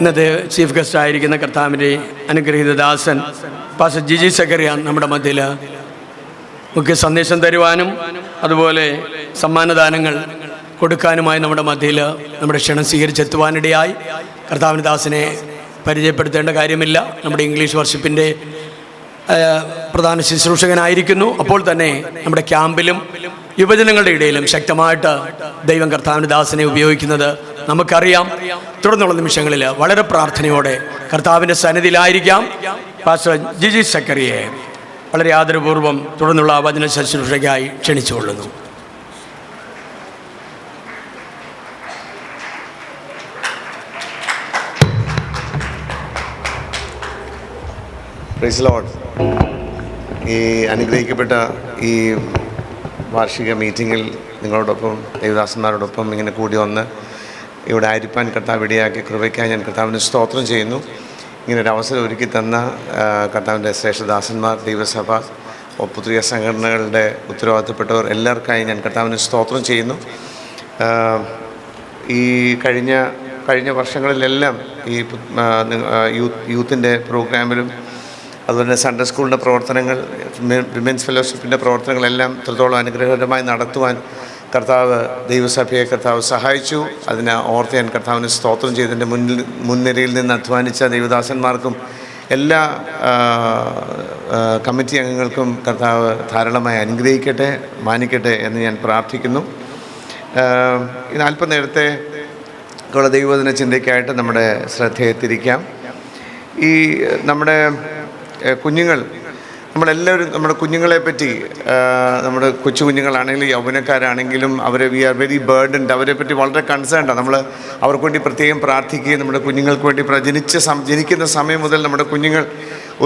ഇന്നത്തെ chief guest ആയിരിക്കുന്ന കർത്താവിൻ്റെ അനുഗ്രഹീത ദാസൻ പാസ്റ്റർ ജിജി സക്കറിയാൻ നമ്മുടെ മധ്യയിൽ മുഖ്യ സന്ദേശം തരുവാനും അതുപോലെ സമ്മാനദാനങ്ങൾ കൊടുക്കാനുമായി നമ്മുടെ മധ്യയിൽ നമ്മുടെ ക്ഷണം സ്വീകരിച്ചെത്തുവാനിടയായി. കർത്താവിൻ്റെ ദാസനെ പരിചയപ്പെടുത്തേണ്ട കാര്യമില്ല. നമ്മുടെ ഇംഗ്ലീഷ് വർഷിപ്പിൻ്റെ പ്രധാന ശുശ്രൂഷകനായിരിക്കുന്നു. അപ്പോൾ തന്നെ നമ്മുടെ ക്യാമ്പിലും യുവജനങ്ങളുടെ ഇടയിലും ശക്തമായിട്ട് ദൈവം കർത്താവിൻ്റെ ദാസനെ ഉപയോഗിക്കുന്നത് നമുക്കറിയാം. തുടർന്നുള്ള നിമിഷങ്ങളിൽ വളരെ പ്രാർത്ഥനയോടെ കർത്താവിൻ്റെ സന്നിധിയിലായിരിക്കാം. പാസ്റ്റർ ജിജി സക്കറിയെ വളരെ ആദരപൂർവ്വം തുടർന്നുള്ള വചന ശുശ്രൂഷയ്ക്കായി ക്ഷണിച്ചുകൊള്ളുന്നു. Praise Lord. ഈ അനുഗ്രഹിക്കപ്പെട്ട ഈ വാർഷിക മീറ്റിങ്ങിൽ നിങ്ങളോടൊപ്പം ദേവദാസന്മാരോടൊപ്പം ഇങ്ങനെ കൂടി വന്ന് ഇവിടെ ആയിരിക്കാൻ കർത്താവ് ഇടയാക്കിയ കൃപയ്ക്കായി ഞാൻ കർത്താവിന് സ്തോത്രം ചെയ്യുന്നു. ഇങ്ങനൊരു അവസരം ഒരുക്കി തന്ന കർത്താവിൻ്റെ ശ്രേഷ്ഠദാസന്മാർ, ദൈവസഭ, പുത്രിക സംഘടനകളുടെ ഉത്തരവാദിത്തപ്പെട്ടവർ എല്ലാവർക്കായി ഞാൻ കർത്താവിന് സ്തോത്രം ചെയ്യുന്നു. ഈ കഴിഞ്ഞ വർഷങ്ങളിലെല്ലാം ഈ യൂത്തിൻ്റെ പ്രോഗ്രാമിലും അതുപോലെ സൺഡേ സ്കൂളിൻ്റെ പ്രവർത്തനങ്ങൾ, വിമൻസ് ഫെലോഷിപ്പിൻ്റെ പ്രവർത്തനങ്ങളെല്ലാം ഇത്രത്തോളം അനുഗ്രഹകരമായി നടത്തുവാൻ കർത്താവ് ദൈവസഭയെ കർത്താവ് സഹായിച്ചു. അതിനെ ഓർത്ത് ഞാൻ കർത്താവിന് സ്തോത്രം ചെയ്തതിൻ്റെ മുൻനിരയിൽ നിന്ന് അധ്വാനിച്ച ദൈവദാസന്മാർക്കും എല്ലാ കമ്മിറ്റി അംഗങ്ങൾക്കും കർത്താവ് ധാരാളമായി അനുഗ്രഹിക്കട്ടെ, മാനിക്കട്ടെ എന്ന് ഞാൻ പ്രാർത്ഥിക്കുന്നു. ഇത് അല്പം നേരത്തെ ഉള്ള ദൈവവചന ചിന്തയ്ക്കായിട്ട് നമ്മുടെ ശ്രദ്ധയെ തിരിക്കാം. ഈ നമ്മുടെ കുഞ്ഞുങ്ങൾ, നമ്മളെല്ലാവരും നമ്മുടെ കുഞ്ഞുങ്ങളെ പറ്റി, നമ്മുടെ കൊച്ചു കുഞ്ഞുങ്ങളാണെങ്കിലും യൗവനക്കാരാണെങ്കിലും അവരെ വി ആർ വെരി ബേർഡൻഡ്. അവരെ പറ്റി വളരെ കൺസേൺഡാണ്. നമ്മൾ അവർക്ക് വേണ്ടി പ്രത്യേകം പ്രാർത്ഥിക്കുകയും നമ്മുടെ കുഞ്ഞുങ്ങൾക്ക് വേണ്ടി ജനിക്കുന്ന സമയം മുതൽ നമ്മുടെ കുഞ്ഞുങ്ങൾ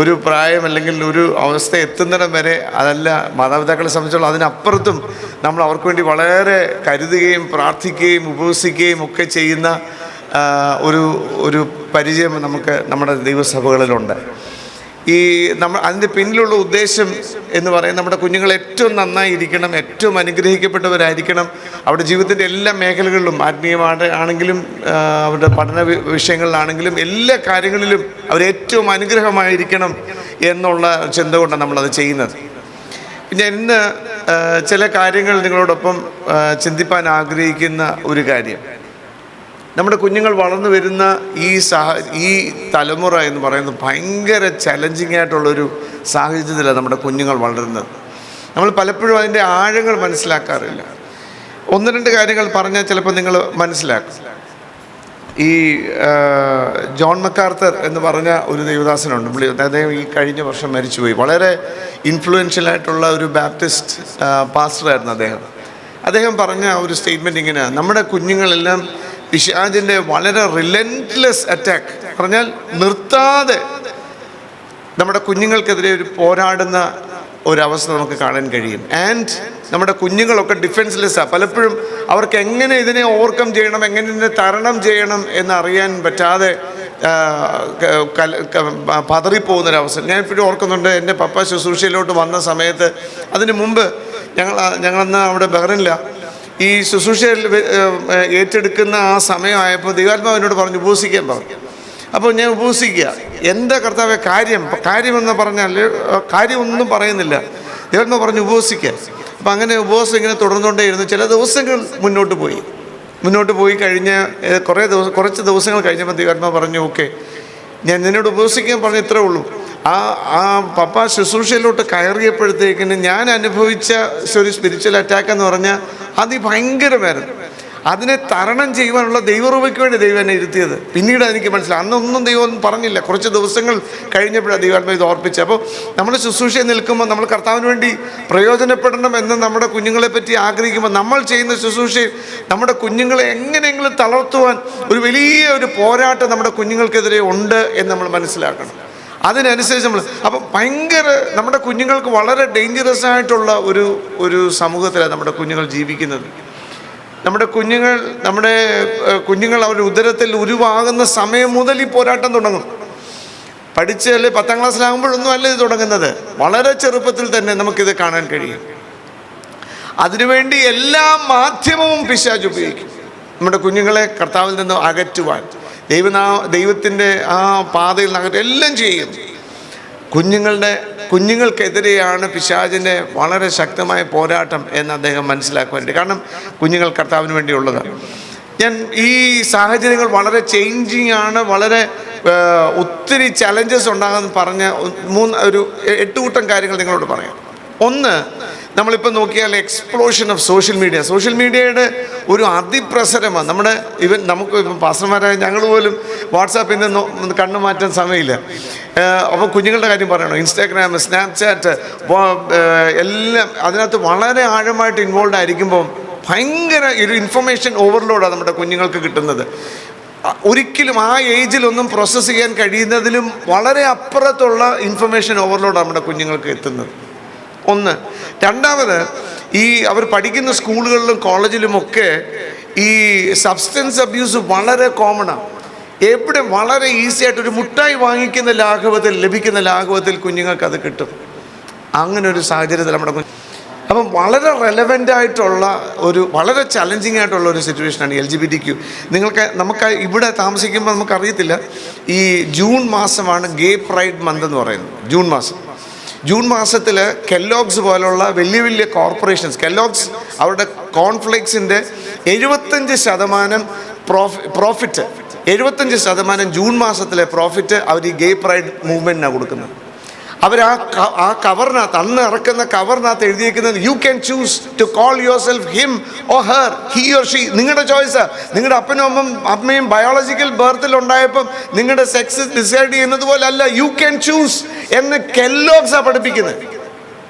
ഒരു പ്രായം അല്ലെങ്കിൽ ഒരു അവസ്ഥ എത്തുന്നിടം വരെ, അതല്ല മാതാപിതാക്കളെ സംബന്ധിച്ചോളം അതിനപ്പുറത്തും നമ്മൾ അവർക്ക് വേണ്ടി വളരെ കരുതുകയും പ്രാർത്ഥിക്കുകയും ഉപവസിക്കുകയും ഒക്കെ ചെയ്യുന്ന ഒരു പരിചയം നമുക്ക് നമ്മുടെ ദൈവസഭകളിലുണ്ട്. അതിൻ്റെ പിന്നിലുള്ള ഉദ്ദേശം എന്ന് പറയുന്നത് നമ്മുടെ കുഞ്ഞുങ്ങൾ ഏറ്റവും നന്നായിരിക്കണം, ഏറ്റവും അനുഗ്രഹിക്കപ്പെട്ടവരായിരിക്കണം. അവരുടെ ജീവിതത്തിൻ്റെ എല്ലാ മേഖലകളിലും, ആത്മീയമാണെങ്കിലും അവരുടെ പഠന വിഷയങ്ങളിലാണെങ്കിലും എല്ലാ കാര്യങ്ങളിലും അവരേറ്റവും അനുഗ്രഹമായിരിക്കണം എന്നുള്ള ചിന്ത കൊണ്ടാണ് നമ്മളത് ചെയ്യുന്നത്. പിന്നെ ഇന്ന് ചില കാര്യങ്ങൾ നിങ്ങളോടൊപ്പം ചിന്തിപ്പാൻ ആഗ്രഹിക്കുന്ന ഒരു കാര്യം, നമ്മുടെ കുഞ്ഞുങ്ങൾ വളർന്നു വരുന്ന ഈ തലമുറ എന്ന് പറയുന്നത് ഭയങ്കര ചലഞ്ചിങ് ആയിട്ടുള്ളൊരു സാഹചര്യത്തിലാണ് നമ്മുടെ കുഞ്ഞുങ്ങൾ വളരുന്നത്. നമ്മൾ പലപ്പോഴും അതിൻ്റെ ആഴങ്ങൾ മനസ്സിലാക്കാറില്ല. ഒന്ന് രണ്ട് കാര്യങ്ങൾ പറഞ്ഞാൽ ചിലപ്പോൾ നിങ്ങൾ മനസ്സിലാക്കും. ഈ ജോൺ മക്കാർത്തർ എന്ന് പറഞ്ഞ ഒരു ദൈവദാസനുണ്ട്. അദ്ദേഹം ഈ കഴിഞ്ഞ വർഷം മരിച്ചുപോയി. വളരെ ഇൻഫ്ലുവൻഷ്യലായിട്ടുള്ള ഒരു ബാപ്റ്റിസ്റ്റ് പാസ്റ്ററായിരുന്നു അദ്ദേഹം പറഞ്ഞ ഒരു സ്റ്റേറ്റ്മെൻറ്റ് ഇങ്ങനെയാണ്: നമ്മുടെ കുഞ്ഞുങ്ങളെല്ലാം പിശാചിൻ്റെ വളരെ റിലൻറ്റ്ലെസ് അറ്റാക്ക്, പറഞ്ഞാൽ നിർത്താതെ നമ്മുടെ കുഞ്ഞുങ്ങൾക്കെതിരെ ഒരു പോരാടുന്ന ഒരവസ്ഥ നമുക്ക് കാണാൻ കഴിയും. ആൻഡ് നമ്മുടെ കുഞ്ഞുങ്ങളൊക്കെ ഡിഫെൻസ്ലെസ്സാണ്. പലപ്പോഴും അവർക്ക് എങ്ങനെ ഇതിനെ ഓവർകം ചെയ്യണം, എങ്ങനെ ഇതിനെ തരണം ചെയ്യണം എന്നറിയാൻ പറ്റാതെ പതറിപ്പോകുന്നൊരവസ്ഥ. ഞാൻ ഇപ്പോഴും ഓർക്കുന്നുണ്ട്, എൻ്റെ പപ്പ ശുശ്രൂഷയിലോട്ട് വന്ന സമയത്ത്, അതിന് മുമ്പ് ഞങ്ങളന്ന് അവിടെ ബഹ്റിനിലാണ് ഈ ശുശ്രൂഷയിൽ ഏറ്റെടുക്കുന്ന ആ സമയമായപ്പോൾ ദൈവാത്മാവിനോട് പറഞ്ഞു ഉപവസിക്കാൻ പറഞ്ഞു. അപ്പോൾ ഞാൻ ഉപവസിക്കുക, എന്താ കർത്താവേ കാര്യമെന്ന് പറഞ്ഞാൽ കാര്യമൊന്നും പറയുന്നില്ല. ദൈവാത്മാവ് പറഞ്ഞു ഉപവസിക്കുക. അപ്പം അങ്ങനെ ഉപവാസം ഇങ്ങനെ തുടർന്നുകൊണ്ടേയിരുന്നു. ചില ദിവസങ്ങൾ മുന്നോട്ട് പോയി കഴിഞ്ഞ് കുറച്ച് ദിവസങ്ങൾ കഴിഞ്ഞപ്പോൾ ദൈവാത്മാവ് പറഞ്ഞു, ഓക്കെ, ഞാൻ നിന്നോട് ഉപവസിക്കാൻ പറഞ്ഞു, ഇത്രേ ഉള്ളൂ. ആ പപ്പ ശുശ്രൂഷയിലോട്ട് കയറിയപ്പോഴത്തേക്കിന് ഞാൻ അനുഭവിച്ച ഒരു സ്പിരിച്വൽ അറ്റാക്ക് എന്ന് പറഞ്ഞാൽ അതിഭയങ്കരമായിരുന്നു. അതിനെ തരണം ചെയ്യുവാനുള്ള ദൈവകൃപയ്ക്ക് വേണ്ടി ദൈവം എന്നെ ഇരുത്തിയത്. പിന്നീട് എനിക്ക് മനസ്സിലായി, അന്നൊന്നും ദൈവം പറഞ്ഞില്ല. കുറച്ച് ദിവസങ്ങൾ കഴിഞ്ഞപ്പോഴാണ് ദൈവാത്മാവ് ഇത് ഓർപ്പിച്ചത്. അപ്പോൾ നമ്മൾ ശുശ്രൂഷയിൽ നിൽക്കുമ്പോൾ നമ്മൾ കർത്താവിന് വേണ്ടി പ്രയോജനപ്പെടണം എന്ന് നമ്മുടെ കുഞ്ഞുങ്ങളെ പറ്റി ആഗ്രഹിക്കുമ്പോൾ നമ്മൾ ചെയ്യുന്ന ശുശ്രൂഷയിൽ നമ്മുടെ കുഞ്ഞുങ്ങളെ എങ്ങനെയെങ്കിലും തളർത്തുവാൻ ഒരു വലിയ പോരാട്ടം നമ്മുടെ കുഞ്ഞുങ്ങൾക്കെതിരെ ഉണ്ട് എന്ന് നമ്മൾ മനസ്സിലാക്കണം. അതിനനുസരിച്ച് അപ്പം നമ്മുടെ കുഞ്ഞുങ്ങൾക്ക് വളരെ ഡേഞ്ചറസ് ആയിട്ടുള്ള ഒരു സമൂഹത്തിലാണ് നമ്മുടെ കുഞ്ഞുങ്ങൾ ജീവിക്കുന്നത്. നമ്മുടെ കുഞ്ഞുങ്ങൾ അവരുടെ ഉദരത്തിൽ ഉരുവാകുന്ന സമയം മുതൽ ഈ പോരാട്ടം തുടങ്ങും. പഠിച്ചാൽ 10ാം ക്ലാസ്സിലാകുമ്പോഴൊന്നും അല്ല ഇത് തുടങ്ങുന്നത്, വളരെ ചെറുപ്പത്തിൽ തന്നെ നമുക്കിത് കാണാൻ കഴിയും. അതിനുവേണ്ടി എല്ലാ മാധ്യമവും പിശാച് ഉപയോഗിക്കും നമ്മുടെ കുഞ്ഞുങ്ങളെ കർത്താവിൽ നിന്ന് അകറ്റുവാൻ. ദൈവത്തിൻ്റെ ആ പാതയിൽ നകറ്റ് എല്ലാം ചെയ്യും. കുഞ്ഞുങ്ങൾക്കെതിരെയാണ് പിശാചിൻ്റെ വളരെ ശക്തമായ പോരാട്ടം എന്ന് അദ്ദേഹം മനസ്സിലാക്കുവാനുണ്ട്. കാരണം കുഞ്ഞുങ്ങൾ കർത്താവിന് വേണ്ടിയുള്ളതാണ്. ഞാൻ ഈ സാഹചര്യങ്ങൾ വളരെ ചേഞ്ചിങ് ആണ്, വളരെ ഒത്തിരി ചലഞ്ചസ് ഉണ്ടാകുമെന്ന് പറഞ്ഞ 8 കൂട്ടം കാര്യങ്ങൾ നിങ്ങളോട് പറയാം. ഒന്ന്, നമ്മളിപ്പോൾ നോക്കിയാൽ എക്സ്പ്ലോഷൻ ഓഫ് സോഷ്യൽ മീഡിയയുടെ ഒരു അതിപ്രസരമാണ്. നമുക്ക് ഇപ്പം പാസ്റ്റർമാരായ ഞങ്ങൾ പോലും വാട്സാപ്പിൽ നിന്ന് കണ്ണു മാറ്റാൻ സമയമില്ല. അപ്പോൾ കുഞ്ഞുങ്ങളുടെ കാര്യം പറയണം, ഇൻസ്റ്റാഗ്രാം, സ്നാപ്ചാറ്റ് എല്ലാം അതിനകത്ത് വളരെ ആഴമായിട്ട് ഇൻവോൾവ് ആയിരിക്കുമ്പോൾ ഭയങ്കര ഒരു ഇൻഫർമേഷൻ ഓവർലോഡാണ് നമ്മുടെ കുഞ്ഞുങ്ങൾക്ക് കിട്ടുന്നത്. ഒരിക്കലും ആ ഏജിലൊന്നും പ്രോസസ്സ് ചെയ്യാൻ കഴിയുന്നതിലും വളരെ അപ്പുറത്തുള്ള ഇൻഫർമേഷൻ ഓവർലോഡ് നമ്മുടെ കുഞ്ഞുങ്ങൾക്ക് എത്തുന്നത്. ഒന്ന്. രണ്ടാമത്, അവർ പഠിക്കുന്ന സ്കൂളുകളിലും കോളേജിലുമൊക്കെ ഈ സബ്സ്റ്റൻസ് അബ്യൂസ് വളരെ കോമണാണ്. എവിടെ വളരെ ഈസി ആയിട്ട് ഒരു മുട്ടായി ലഭിക്കുന്ന ലാഘവത്തിൽ കുഞ്ഞുങ്ങൾക്ക് അത് കിട്ടും. അങ്ങനെ ഒരു സാഹചര്യത്തിൽ നമ്മുടെ അപ്പം വളരെ റെലവൻ്റ് ആയിട്ടുള്ള വളരെ ചലഞ്ചിങ് ആയിട്ടുള്ള ഒരു സിറ്റുവേഷനാണ് LGBTQ. നമുക്ക് ഇവിടെ താമസിക്കുമ്പോൾ നമുക്കറിയത്തില്ല, ഈ ജൂൺ മാസമാണ് ഗേ പ്രൈഡ് മന്ത് എന്ന് പറയുന്നത്. ജൂൺ മാസത്തിൽ കെല്ലോഗ്സ് പോലുള്ള വലിയ കോർപ്പറേഷൻസ്, കെല്ലോഗ്സ് അവരുടെ കോൺഫ്ലേക്സിൻ്റെ 75% പ്രോഫിറ്റ് 75% ജൂൺ മാസത്തിലെ പ്രോഫിറ്റ് അവർ ഈ ഗേ പ്രൈഡ് മൂവ്മെൻറ്റിനാണ് കൊടുക്കുന്നത്. അവർ ആ കവറിനകത്ത്, അന്ന് ഇറക്കുന്ന കവറിനകത്ത് എഴുതിയിരിക്കുന്നത്, you can choose to call yourself him or her, he or she. നിങ്ങളുടെ ചോയ്സാണ്. നിങ്ങളുടെ അമ്മയും ബയോളജിക്കൽ ബർത്തിൽ ഉണ്ടായപ്പം നിങ്ങളുടെ സെക്സ് ഡിസൈഡ് ചെയ്യുന്നത് പോലെ അല്ല, യു ക്യാൻ ചൂസ് എന്ന് കെല്ലോഗ്സാണ് പഠിപ്പിക്കുന്നത്.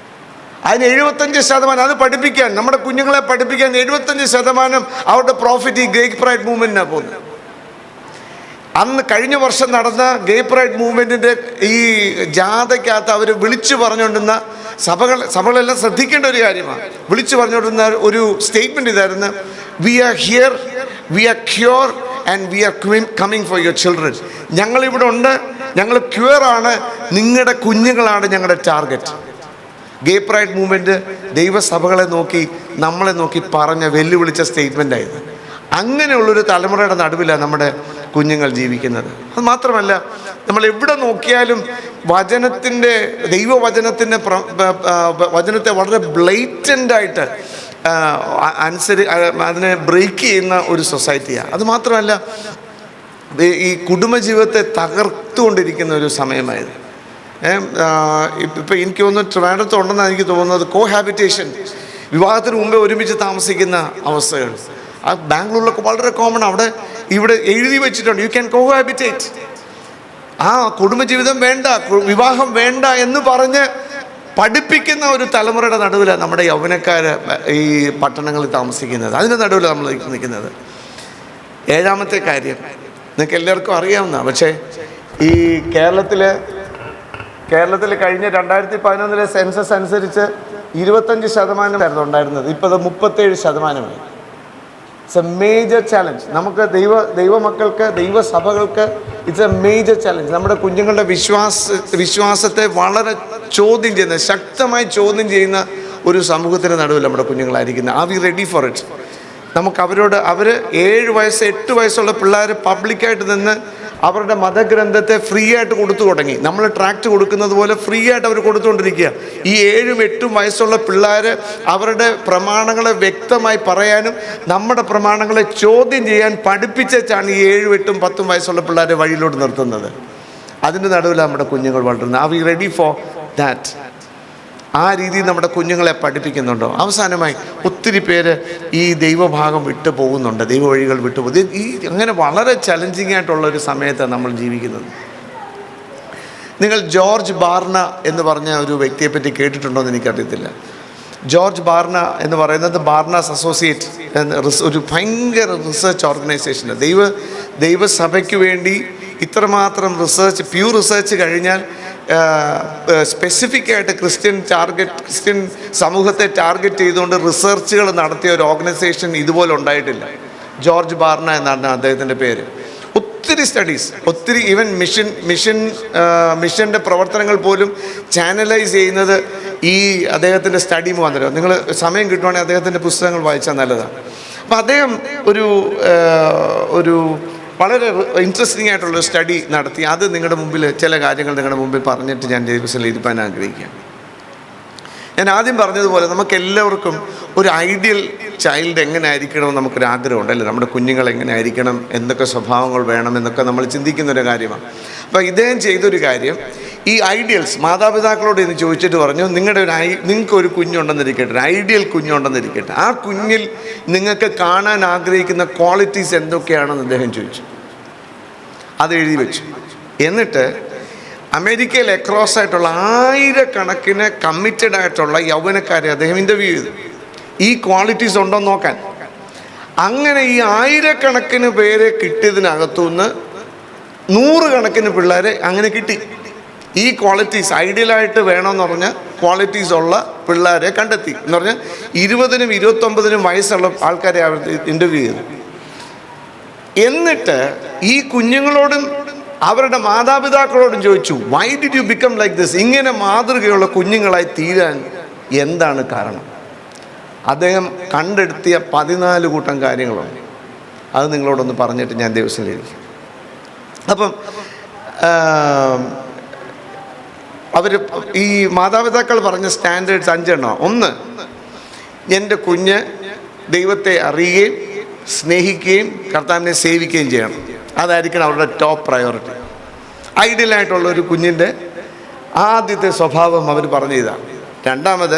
അതിന് 75% അത് പഠിപ്പിക്കാൻ, നമ്മുടെ കുഞ്ഞുങ്ങളെ പഠിപ്പിക്കാൻ 75% അവരുടെ പ്രോഫിറ്റ് ഈ ഗേ പ്രൈഡ് മൂവ്മെൻറ്റിനാണ് പോകുന്നത്. അന്ന് കഴിഞ്ഞ വർഷം നടന്ന ഗേ പ്രൈഡ് മൂവ്മെൻറ്റിൻ്റെ ഈ ജാഥയ്ക്കകത്ത് അവർ വിളിച്ചു പറഞ്ഞുകൊണ്ടിരുന്ന സഭകളെല്ലാം ശ്രദ്ധിക്കേണ്ട ഒരു കാര്യമാണ്. വിളിച്ചു പറഞ്ഞുകൊണ്ടിരുന്ന ഒരു സ്റ്റേറ്റ്മെൻറ്റ് ഇതായിരുന്നു, we are here, we are queer and we are coming for your children. ഞങ്ങളിവിടെ ഉണ്ട്, ഞങ്ങൾ ക്യൂറാണ്, നിങ്ങളുടെ കുഞ്ഞുങ്ങളാണ് ഞങ്ങളുടെ ടാർഗറ്റ്. ഗേ പ്രൈഡ് മൂവ്മെൻറ്റ് ദൈവസഭകളെ നോക്കി, നമ്മളെ നോക്കി വെല്ലുവിളിച്ച സ്റ്റേറ്റ്മെൻറ്റായിരുന്നു. അങ്ങനെയുള്ളൊരു തലമുറയുടെ നടുവിലാണ് നമ്മുടെ കുഞ്ഞുങ്ങൾ ജീവിക്കുന്നത്. അത് മാത്രമല്ല, നമ്മൾ എവിടെ നോക്കിയാലും വചനത്തെ വളരെ ബ്ലേറ്റൻ്റായിട്ട് അതിനെ ബ്രേക്ക് ചെയ്യുന്ന ഒരു സൊസൈറ്റിയാണ്. അത് മാത്രമല്ല, ഈ കുടുംബജീവിതത്തെ തകർത്തുകൊണ്ടിരിക്കുന്ന ഒരു സമയമായത്. ഇപ്പം എനിക്ക് തോന്നുന്നു ട്രിവാൻഡ്രത്ത് ഉണ്ടെന്നാണ് എനിക്ക് തോന്നുന്നത്, കോഹാബിറ്റേഷൻ, വിവാഹത്തിന് മുമ്പേ ഒരുമിച്ച് താമസിക്കുന്ന അവസ്ഥകൾ. ആ ബാംഗ്ലൂരിലൊക്കെ വളരെ കോമൺ. ഇവിടെ എഴുതി വെച്ചിട്ടുണ്ട്, യു ക്യാൻ കോഹാബിറ്റേറ്റ്. ആ കുടുംബജീവിതം വേണ്ട, വിവാഹം വേണ്ട എന്ന് പറഞ്ഞ് പഠിപ്പിക്കുന്ന ഒരു തലമുറയുടെ നടുവിലാണ് നമ്മുടെ യൗവനക്കാർ ഈ പട്ടണങ്ങളിൽ താമസിക്കുന്നത്. അതിൻ്റെ നടുവിലാണ് നമ്മൾ നിൽക്കുന്നത്. 7ാമത്തെ കാര്യം നിങ്ങൾക്ക് എല്ലാവർക്കും അറിയാവുന്നതാണ്. പക്ഷേ ഈ കേരളത്തിൽ കഴിഞ്ഞ 2011 സെൻസസ് അനുസരിച്ച് 25% ഉണ്ടായിരുന്നത്. ഇപ്പോൾ അത് 37%. It's A major challenge. നമുക്ക് ദൈവമക്കൾക്ക്, ദൈവസഭകൾക്ക് ഇറ്റ്സ് എ മേജർ ചാലഞ്ച്. നമ്മുടെ കുഞ്ഞുങ്ങളുടെ വിശ്വാസത്തെ വളരെ ശക്തമായി ചോദ്യം ചെയ്യുന്ന ഒരു സമൂഹത്തിൻ്റെ നടുവിൽ നമ്മുടെ കുഞ്ഞുങ്ങളായിരിക്കുന്നത്. Are we ready for it? നമുക്ക് അവർ 7 വയസ്സ് 8 വയസ്സുള്ള പിള്ളേർ പബ്ലിക്കായിട്ട് നിന്ന് അവരുടെ മതഗ്രന്ഥത്തെ ഫ്രീ ആയിട്ട് കൊടുത്തു തുടങ്ങി. നമ്മൾ ട്രാക്റ്റ് കൊടുക്കുന്നത് പോലെ ഫ്രീ ആയിട്ട് അവർ കൊടുത്തുകൊണ്ടിരിക്കുക. ഈ 7ഉം 8ഉം വയസ്സുള്ള പിള്ളേർ അവരുടെ പ്രമാണങ്ങളെ വ്യക്തമായി പറയാനും നമ്മുടെ പ്രമാണങ്ങളെ ചോദ്യം ചെയ്യാൻ പഠിപ്പിച്ചാണ് ഈ 7ഉം 8ഉം 10ഉം വയസ്സുള്ള പിള്ളേരെ വഴിയിലോട്ട് നിർത്തുന്നത്. അതിൻ്റെ നടുവിൽ നമ്മുടെ കുഞ്ഞുങ്ങൾ വളരുന്നത്. Are we ready for that? ആ രീതിയിൽ നമ്മുടെ കുഞ്ഞുങ്ങളെ പഠിപ്പിക്കുന്നുണ്ടോ? അവസാനമായി, ഒത്തിരി പേര് ഈ ദൈവഭാഗം വിട്ടു പോകുന്നുണ്ട്, ദൈവവഴികൾ വിട്ടുപോകും. അങ്ങനെ വളരെ ചലഞ്ചിങ് ആയിട്ടുള്ള ഒരു സമയത്താണ് നമ്മൾ ജീവിക്കുന്നത്. നിങ്ങൾ ജോർജ് ബാർണ എന്ന് പറഞ്ഞ ഒരു വ്യക്തിയെപ്പറ്റി കേട്ടിട്ടുണ്ടോ എന്ന് എനിക്കറിയത്തില്ല. ജോർജ് ബാർണ എന്ന് പറയുന്നത് ബാർണാസ് അസോസിയേറ്റ് ഒരു ഭയങ്കര റിസർച്ച് ഓർഗനൈസേഷനാണ്. ദൈവസഭയ്ക്ക് വേണ്ടി ഇത്രമാത്രം പ്യൂർ റിസർച്ച് കഴിഞ്ഞാൽ സ്പെസിഫിക്കായിട്ട് ക്രിസ്ത്യൻ സമൂഹത്തെ ടാർഗറ്റ് ചെയ്തുകൊണ്ട് റിസർച്ചുകൾ നടത്തിയ ഒരു ഓർഗനൈസേഷൻ ഇതുപോലെ ഉണ്ടായിട്ടില്ല. ജോർജ് ബാർണ എന്നാണ് അദ്ദേഹത്തിൻ്റെ പേര്. ഒത്തിരി സ്റ്റഡീസ്, ഈവൻ മിഷൻ്റെ പ്രവർത്തനങ്ങൾ പോലും ചാനലൈസ് ചെയ്യുന്നത് ഈ അദ്ദേഹത്തിൻ്റെ സ്റ്റഡി മുഖാന്തരം. നിങ്ങൾ സമയം കിട്ടുവാണെങ്കിൽ അദ്ദേഹത്തിൻ്റെ പുസ്തകങ്ങൾ വായിച്ചാൽ നല്ലതാണ്. അപ്പം അദ്ദേഹം ഒരു വളരെ ഇൻട്രസ്റ്റിംഗ് ആയിട്ടുള്ളൊരു സ്റ്റഡി നടത്തി. അത് നിങ്ങളുടെ മുമ്പിൽ ചില കാര്യങ്ങൾ നിങ്ങളുടെ മുമ്പിൽ പറഞ്ഞിട്ട് ഞാൻ ദിവസം ഇരുപ്പാൻ ആഗ്രഹിക്കുകയാണ്. ഞാൻ ആദ്യം പറഞ്ഞതുപോലെ നമുക്കെല്ലാവർക്കും ഒരു ഐഡിയൽ ചൈൽഡ് എങ്ങനെ ആയിരിക്കണമെന്ന് നമുക്കൊരു ആഗ്രഹമുണ്ട്, അല്ലേ? നമ്മുടെ കുഞ്ഞുങ്ങൾ എങ്ങനെ ആയിരിക്കണം, എന്തൊക്കെ സ്വഭാവങ്ങൾ വേണം എന്നൊക്കെ നമ്മൾ ചിന്തിക്കുന്നൊരു കാര്യമാണ്. അപ്പോൾ ഇദ്ദേഹം ചെയ്തൊരു കാര്യം, ഈ ഐഡിയൽസ് മാതാപിതാക്കളോട് ഇന്ന് ചോദിച്ചിട്ട് പറഞ്ഞു, നിങ്ങൾക്കൊരു കുഞ്ഞുണ്ടെന്നിരിക്കട്ടെ, ഒരു ഐഡിയൽ കുഞ്ഞുണ്ടെന്നിരിക്കട്ടെ, ആ കുഞ്ഞിൽ നിങ്ങൾക്ക് കാണാൻ ആഗ്രഹിക്കുന്ന ക്വാളിറ്റീസ് എന്തൊക്കെയാണെന്ന് അദ്ദേഹം ചോദിച്ചു. അത് എഴുതി വെച്ചു. എന്നിട്ട് അമേരിക്കയിൽ അക്രോസ് ആയിട്ടുള്ള ആയിരക്കണക്കിന് കമ്മിറ്റഡ് ആയിട്ടുള്ള യൗവനക്കാരെ അദ്ദേഹം ഇൻ്റർവ്യൂ ചെയ്തു, ഈ ക്വാളിറ്റീസ് ഉണ്ടോ എന്ന് നോക്കാൻ. അങ്ങനെ ഈ ആയിരക്കണക്കിന് പേരെ കിട്ടിയതിനകത്തുനിന്ന് 100 കണക്കിന് പിള്ളേരെ അങ്ങനെ കിട്ടി. ഈ ക്വാളിറ്റീസ് ഐഡിയലായിട്ട് വേണമെന്ന് പറഞ്ഞ ക്വാളിറ്റീസ് ഉള്ള പിള്ളേരെ കണ്ടെത്തി. എന്ന് പറഞ്ഞാൽ 20-നും 29-നും വയസ്സുള്ള ആൾക്കാരെ അവർ ഇൻ്റർവ്യൂ ചെയ്തു. എന്നിട്ട് ഈ കുഞ്ഞുങ്ങളോടും അവരുടെ മാതാപിതാക്കളോടും ചോദിച്ചു, why did you become like this? ഇങ്ങനെ മാതൃകയുള്ള കുഞ്ഞുങ്ങളായി തീരാൻ എന്താണ് കാരണം? അദ്ദേഹം കണ്ടെടുത്തിയ 14 കൂട്ടം കാര്യങ്ങളുണ്ട്. അത് നിങ്ങളോടൊന്ന് പറഞ്ഞിട്ട് ഞാൻ ദിവസം എഴുതി. അപ്പം അവർ ഈ മാതാപിതാക്കൾ പറഞ്ഞ സ്റ്റാൻഡേർഡ്സ് 5 എണ്ണം. 1, എൻ്റെ കുഞ്ഞ് ദൈവത്തെ അറിയുകയും സ്നേഹിക്കുകയും കർത്താവിനെ സേവിക്കുകയും ചെയ്യണം. അതായിരിക്കണം അവരുടെ ടോപ്പ് പ്രയോറിറ്റി. ഐഡിയലായിട്ടുള്ള ഒരു കുഞ്ഞിൻ്റെ ആദ്യത്തെ സ്വഭാവം അവർ പറഞ്ഞു ചെയ്താണ്. 2,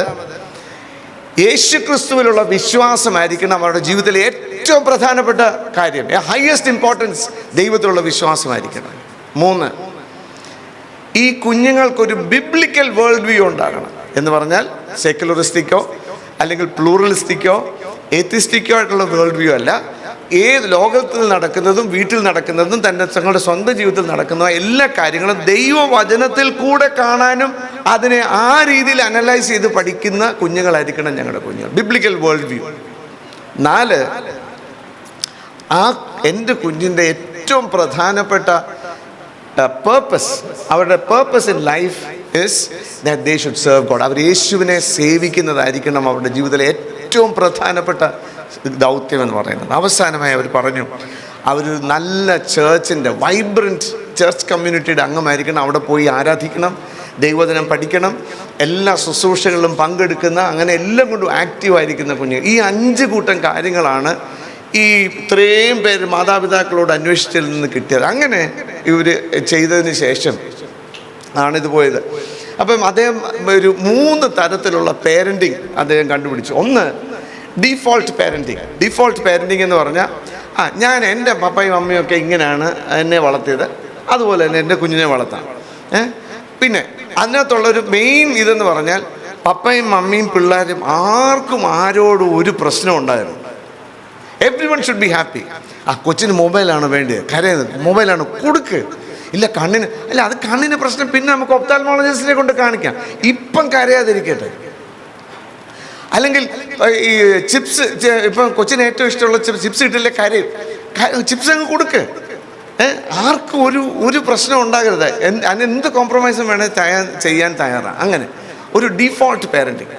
യേശുക്രിസ്തുവിലുള്ള വിശ്വാസമായിരിക്കണം അവരുടെ ജീവിതത്തിലെ ഏറ്റവും പ്രധാനപ്പെട്ട കാര്യം. ഹയസ്റ്റ് ഇമ്പോർട്ടൻസ് ദൈവത്തിലുള്ള വിശ്വാസമായിരിക്കണം. 3, ഈ കുഞ്ഞുങ്ങൾക്കൊരു ബിബ്ലിക്കൽ വേൾഡ് വ്യൂ ഉണ്ടാകണം. എന്ന് പറഞ്ഞാൽ സെക്യുലറിസ്റ്റിക്കോ അല്ലെങ്കിൽ പ്ലൂറലിസ്റ്റിക്കോ എത്തിസ്റ്റിക്കോ ആയിട്ടുള്ള വേൾഡ് വ്യൂ അല്ല. ഏത് ലോകത്തിൽ നടക്കുന്നതും വീട്ടിൽ നടക്കുന്നതും തങ്ങളുടെ സ്വന്തം ജീവിതത്തിൽ നടക്കുന്ന എല്ലാ കാര്യങ്ങളും ദൈവവചനത്തിൽ കൂടെ കാണാനും അതിനെ ആ രീതിയിൽ അനലൈസ് ചെയ്ത് പഠിക്കുന്ന കുഞ്ഞുങ്ങളായിരിക്കണം ഞങ്ങളുടെ കുഞ്ഞുങ്ങൾ. Biblical world view. 4, എൻ്റെ കുഞ്ഞിൻ്റെ ഏറ്റവും പ്രധാനപ്പെട്ട പേർപ്പസ്, അവരുടെ purpose in life is that they should serve God. അവർ യേശുവിനെ സേവിക്കുന്നതായിരിക്കണം അവരുടെ ജീവിതത്തിലെ ഏറ്റവും പ്രധാനപ്പെട്ട ദൗത്യം എന്ന് പറയുന്നത്. അവസാനമായി അവർ പറഞ്ഞു, അവരൊരു നല്ല ചേർച്ചിൻ്റെ വൈബ്രൻറ്റ് ചർച്ച് കമ്മ്യൂണിറ്റിയുടെ അംഗമായിരിക്കണം. അവിടെ പോയി ആരാധിക്കണം, ദൈവവചനം പഠിക്കണം, എല്ലാ ശുശ്രൂഷകളിലും പങ്കെടുക്കുന്ന, അങ്ങനെ എല്ലാം കൊണ്ടും ആക്റ്റീവായിരിക്കുന്ന കുഞ്ഞ്. ഈ 5 കൂട്ടം കാര്യങ്ങളാണ് ഈ ഇത്രയും പേര് മാതാപിതാക്കളോട് അന്വേഷിച്ചതിൽ നിന്ന് കിട്ടിയത്. അങ്ങനെ ഇവർ ചെയ്തതിന് ശേഷം ആണിത് പോയത്. അപ്പം അദ്ദേഹം ഒരു 3 തരത്തിലുള്ള പേരൻറ്റിങ് അദ്ദേഹം കണ്ടുപിടിച്ചു. 1, ഡീഫോൾട്ട് പാരൻറ്റിങ് എന്ന് പറഞ്ഞാൽ, ഞാൻ എൻ്റെ പപ്പയും അമ്മയും ഒക്കെ ഇങ്ങനെയാണ് എന്നെ വളർത്തിയത്, അതുപോലെ തന്നെ എൻ്റെ കുഞ്ഞിനെ വളർത്താം. പിന്നെ അതിനകത്തുള്ളൊരു മെയിൻ ഇതെന്ന് പറഞ്ഞാൽ, പപ്പയും മമ്മിയും പിള്ളേരും ആർക്കും ആരോടും ഒരു പ്രശ്നം ഉണ്ടായിരുന്നു. Everyone should be happy. കൊച്ചിന് മൊബൈലാണ് വേണ്ടത്, കരയുന്നത്, മൊബൈലാണ് കൊടുക്ക്. ഇല്ല കണ്ണിന്, അല്ല അത് കണ്ണിന് പ്രശ്നം, പിന്നെ നമുക്ക് ഒപ്താൽമോളജിസ്റ്റിനെ കൊണ്ട് കാണിക്കാം, ഇപ്പം കരയാതിരിക്കട്ടെ. അല്ലെങ്കിൽ ഈ ചിപ്സ്, ഇപ്പം കൊച്ചിന് ഏറ്റവും ഇഷ്ടമുള്ള ചിപ്സ് കിട്ടില്ലേ, കരയും, ചിപ്സ് അങ്ങ് കൊടുക്ക്. ആർക്കും ഒരു പ്രശ്നം ഉണ്ടാകരുത്, എന്ത് കോംപ്രമൈസും വേണേൽ ചെയ്യാൻ തയ്യാറാണ്. അങ്ങനെ ഒരു default parenting.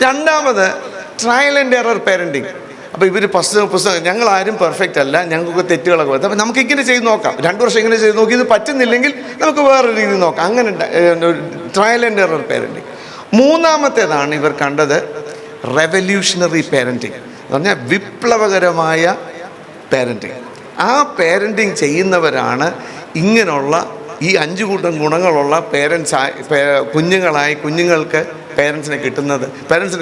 2, trial and error parenting. അപ്പോൾ ഇവർ പുസ്തകം ഞങ്ങളാരും പെർഫെക്റ്റ് അല്ല, ഞങ്ങൾക്ക് തെറ്റുകളൊക്കെ വരും, അപ്പോൾ നമുക്ക് ഇങ്ങനെ ചെയ്ത് നോക്കാം, 2 വർഷം ഇങ്ങനെ ചെയ്ത് നോക്കി, ഇത് പറ്റുന്നില്ലെങ്കിൽ നമുക്ക് വേറൊരു രീതി നോക്കാം. അങ്ങനെ ട്രയൽ ആൻഡ് എറർ പാരൻറ്റിങ്. 3ാമത്തേതാണ് ഇവർ കണ്ടത് റെവല്യൂഷണറി പാരൻറ്റിങ് എന്ന് പറഞ്ഞാൽ വിപ്ലവകരമായ പാരൻറ്റിങ്. ആ പാരൻറ്റിങ് ചെയ്യുന്നവരാണ് ഇങ്ങനെയുള്ള ഈ 5 കൂട്ടം ഗുണങ്ങളുള്ള കുഞ്ഞുങ്ങൾക്ക് പേരൻസിന്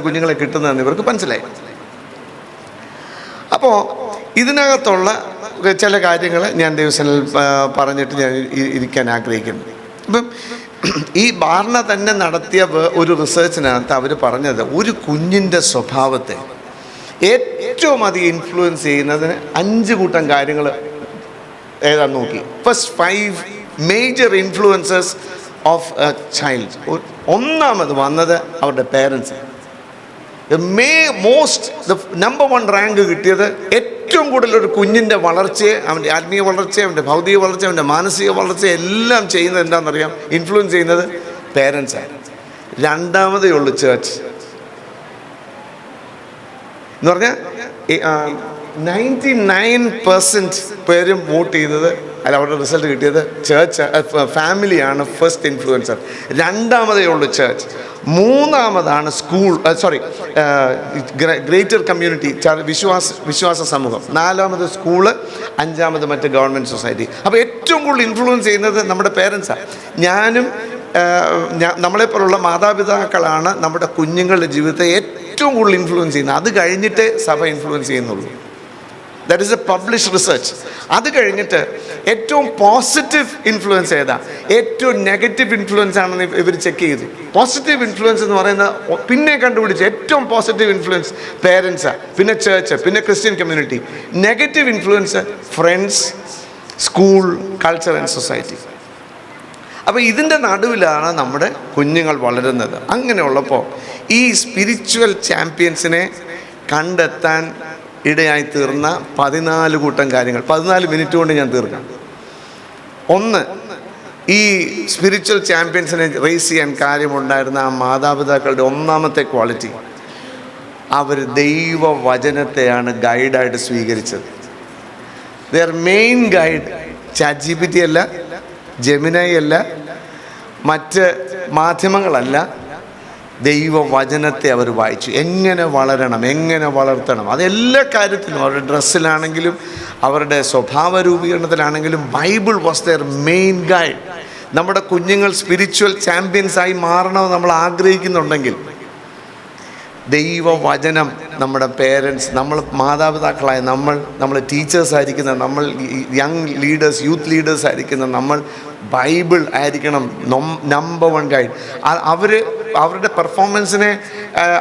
കുഞ്ഞുങ്ങളെ കിട്ടുന്നതെന്ന് ഇവർക്ക് മനസ്സിലായി. അപ്പോൾ ഇതിനകത്തുള്ള ചില കാര്യങ്ങൾ ഞാൻ ദിവസങ്ങളിൽ പറഞ്ഞിട്ട് ഞാൻ ഇരിക്കാൻ ആഗ്രഹിക്കുന്നു. ഇപ്പം ഈ ബാർണ തന്നെ നടത്തിയ ഒരു റിസർച്ചിനകത്ത് അവർ പറഞ്ഞത്, ഒരു കുഞ്ഞിൻ്റെ സ്വഭാവത്തെ ഏറ്റവും അധികം ഇൻഫ്ലുവൻസ് ചെയ്യുന്നതിന് 5 കൂട്ടം കാര്യങ്ങൾ ഏതാന്ന് നോക്കി. First 5 major influences of a child. 1ാമത് വന്നത് അവരുടെ പേരൻസ്. നമ്പർ 1 റാങ്ക് കിട്ടിയത് ഏറ്റവും കൂടുതൽ ഒരു കുഞ്ഞിൻ്റെ വളർച്ചയെ, അവൻ്റെ ആത്മീയ വളർച്ചയെ, അവൻ്റെ ഭൗതിക വളർച്ച, അവൻ്റെ മാനസിക വളർച്ചയെ എല്ലാം ചെയ്യുന്നത് എന്താണെന്നറിയാം, ഇൻഫ്ലുവൻസ് ചെയ്യുന്നത് പേരൻസാണ്. 2ാമതേ ഉള്ളൂ ചേർച്ച് എന്ന് പറഞ്ഞാൽ 99% പേരും വോട്ട് ചെയ്തത്, അല്ല അവരുടെ റിസൾട്ട് കിട്ടിയത് ചേർച്ച് ഫാമിലിയാണ് ഫസ്റ്റ് ഇൻഫ്ലുവൻസർ. രണ്ടാമതേ ഉള്ളൂ ചേർച്ച്. മൂന്നാമതാണ് സ്കൂൾ, ഗ്രേറ്റർ കമ്മ്യൂണിറ്റി, വിശ്വാസ സമൂഹം. നാലാമത് സ്കൂള്, അഞ്ചാമത് മറ്റ് ഗവൺമെൻറ് സൊസൈറ്റി. അപ്പോൾ ഏറ്റവും കൂടുതൽ ഇൻഫ്ലുവൻസ് ചെയ്യുന്നത് നമ്മുടെ പേരൻസാണ്. ഞാനും നമ്മളെപ്പോലുള്ള മാതാപിതാക്കളാണ് നമ്മുടെ കുഞ്ഞുങ്ങളുടെ ജീവിതത്തെ ഏറ്റവും കൂടുതൽ ഇൻഫ്ലുവൻസ് ചെയ്യുന്നത്. അത് കഴിഞ്ഞിട്ടേ സഭ ഇൻഫ്ലുവൻസ് ചെയ്യുന്നുള്ളൂ. That is A publish research. അത് കഴിഞ്ഞിട്ട് ഏറ്റവും പോസിറ്റീവ് ഇൻഫ്ലുവൻസ് ഏതാ, ഏറ്റവും നെഗറ്റീവ് ഇൻഫ്ലുവൻസ് ആണെന്ന് ഇവർ ചെക്ക് ചെയ്തു. പോസിറ്റീവ് ഇൻഫ്ലുവൻസ് എന്ന് പറയുന്നത് പിന്നെ കണ്ടുപിടിച്ച് ഏറ്റവും പോസിറ്റീവ് ഇൻഫ്ലുവൻസ് പേരൻസാണ്, പിന്നെ ചേർച്ച്, പിന്നെ Christian community. Negative influence friends, school, culture and society. അപ്പോൾ ഇതിൻ്റെ നടുവിലാണ് നമ്മുടെ കുഞ്ഞുങ്ങൾ വളരുന്നത്. അങ്ങനെയുള്ളപ്പോൾ ഈ സ്പിരിച്വൽ ചാമ്പ്യൻസിനെ കണ്ടെത്താൻ ഇടയായി തീർന്ന 14 കൂട്ടം കാര്യങ്ങൾ 14 മിനിറ്റ് കൊണ്ട് ഞാൻ തീർക്കാം. ഒന്ന്, ഈ സ്പിരിച്വൽ ചാമ്പ്യൻസിനെ റേസ് ചെയ്യാൻ കാര്യമുണ്ടായിരുന്ന ആ മാതാപിതാക്കളുടെ ഒന്നാമത്തെ ക്വാളിറ്റി, അവർ ദൈവവചനത്തെയാണ് ഗൈഡായിട്ട് സ്വീകരിച്ചത്. ദർ മെയിൻ ഗൈഡ് ChatGPT അല്ല, ജെമിനായി അല്ല, മറ്റ് മാധ്യമങ്ങളല്ല, ദൈവവചനത്തെ അവർ വായിച്ചു. എങ്ങനെ വളരണം, എങ്ങനെ വളർത്തണം, അതെല്ലാ കാര്യത്തിലും, അവരുടെ ഡ്രസ്സിലാണെങ്കിലും അവരുടെ സ്വഭാവ രൂപീകരണത്തിലാണെങ്കിലും Bible was their main guide. നമ്മുടെ കുഞ്ഞുങ്ങൾ സ്പിരിച്വൽ ചാമ്പ്യൻസായി മാറണമെന്ന് നമ്മൾ ആഗ്രഹിക്കുന്നുണ്ടെങ്കിൽ ദൈവവചനം, നമ്മുടെ പേരൻസ്, നമ്മൾ മാതാപിതാക്കളായ നമ്മൾ ടീച്ചേഴ്സ് ആയിരിക്കുന്ന നമ്മൾ, യങ് ലീഡേഴ്സ്, യൂത്ത് ലീഡേഴ്സ് ആയിരിക്കുന്ന നമ്മൾ, ബൈബിൾ ആയിരിക്കണം നമ്പർ 1 ഗൈഡ്. അവരുടെ പെർഫോമൻസിനെ,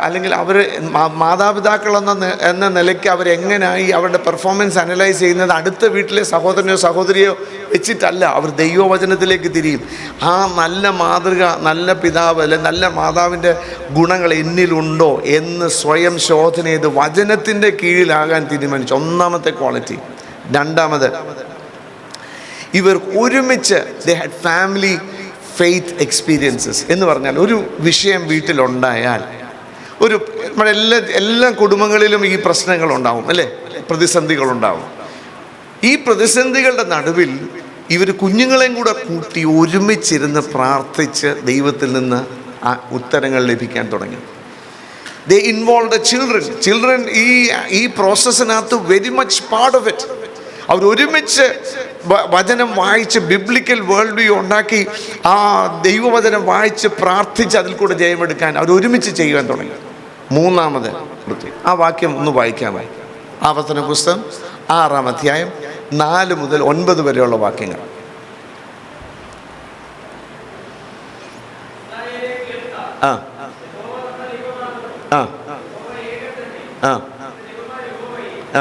അല്ലെങ്കിൽ അവർ മാതാപിതാക്കൾ എന്ന നിലയ്ക്ക് അവരെങ്ങനെയായി അവരുടെ പെർഫോമൻസ് അനലൈസ് ചെയ്യുന്നത് അടുത്ത വീട്ടിലെ സഹോദരനെയോ സഹോദരിയോ വെച്ചിട്ടല്ല. അവർ ദൈവവചനത്തിലേക്ക് തിരിയും. ആ നല്ല മാതൃക, നല്ല പിതാവ് അല്ലെ നല്ല മാതാവിൻ്റെ ഗുണങ്ങൾ എന്നിലുണ്ടോ എന്ന് സ്വയം ശോധന ചെയ്ത് വചനത്തിൻ്റെ കീഴിലാകാൻ തീരുമാനിച്ചു. ഒന്നാമത്തെ ക്വാളിറ്റി. രണ്ടാമത്, ഇവർ ഒരുമിച്ച് they had family faith experiences. എന്ന് പറഞ്ഞാൽ ഒരു വിഷയം വീട്ടിലുണ്ടായാൽ, നമ്മുടെ എല്ലാ കുടുംബങ്ങളിലും ഈ പ്രശ്നങ്ങളുണ്ടാവും അല്ലേ, പ്രതിസന്ധികളുണ്ടാവും. ഈ പ്രതിസന്ധികളുടെ നടുവിൽ ഇവർ കുഞ്ഞുങ്ങളെയും കൂടെ കൂട്ടി ഒരുമിച്ചിരുന്ന് പ്രാർത്ഥിച്ച് ദൈവത്തിൽ നിന്ന് ആ ഉത്തരങ്ങൾ ലഭിക്കാൻ തുടങ്ങി. ദേ ഇൻവോൾവ് ദ ചിൽഡ്രൻ ഈ പ്രോസസ്സിനകത്ത് very much part of it. അവർ ഒരുമിച്ച് വചനം വായിച്ച് ബിബ്ലിക്കൽ വേൾഡ് വ്യൂ ഉണ്ടാക്കി ആ ദൈവവചനം വായിച്ച് പ്രാർത്ഥിച്ച് അതിൽ കൂടെ ജയമെടുക്കാൻ അവർ ഒരുമിച്ച് ചെയ്യുവാൻ തുടങ്ങി. മൂന്നാമത്, ആ വാക്യം ഒന്ന് വായിക്കാമായി. ആവർത്തന പുസ്തകം 6-ാം അധ്യായം 4 മുതൽ 9 വരെയുള്ള വാക്യങ്ങൾ. ആ ആ ആ